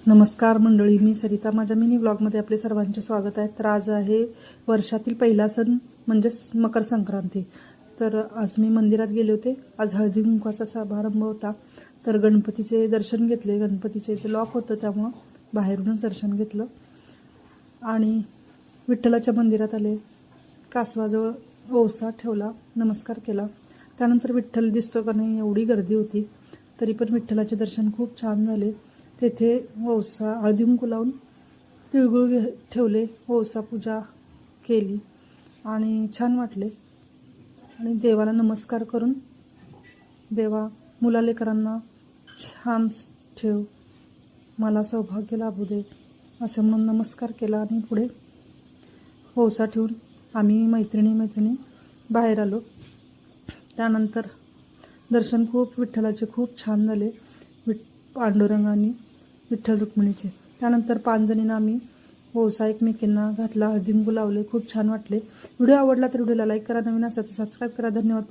नमस्कार मंडळी, मी सरिता. माझ्या मिनी व्लॉगमध्ये आपले सर्वांचे स्वागत आहे. तर आज आहे वर्षातील पहिला सण म्हणजेच मकर संक्रांती. तर आज मी मंदिरात गेले होते. आज हळदी कुंकवाचा समारंभ होता. तर गणपतीचे दर्शन घेतले. गणपतीचे इथे लॉक होतं त्यामुळं बाहेरूनच दर्शन घेतलं आणि विठ्ठलाच्या मंदिरात आले. कासवाजवळ ओवसा ठेवला, नमस्कार केला. त्यानंतर विठ्ठल दिसतो का नाही एवढी गर्दी होती, तरी पण विठ्ठलाचे दर्शन खूप छान झाले. तेथे ओवसा हळदी कुंकू लावून तिळगुळ ठेवले, ओवसा पूजा केली आणि छान वाटले. आणि देवाला नमस्कार करून, देवा मुलालेकरांना छान ठेव, मला सौभाग्य लाभू दे असं म्हणून नमस्कार केला आणि पुढे ओवसा ठेवून आम्ही मैत्रिणी बाहेर आलो. त्यानंतर दर्शन विठ्ठलाचे खूप छान झाले, पांडुरंग आणि विठ्ठल रुक्मिणीचे. त्यानंतर 5 जणींना आम्ही ओवसा एकमेकींना घातला, हळदी कुंकू लावले. खूप छान वाटले. व्हिडिओ आवडला तर व्हिडिओला लाईक करा, नवीन असेल तर सबस्क्राईब करा. धन्यवाद.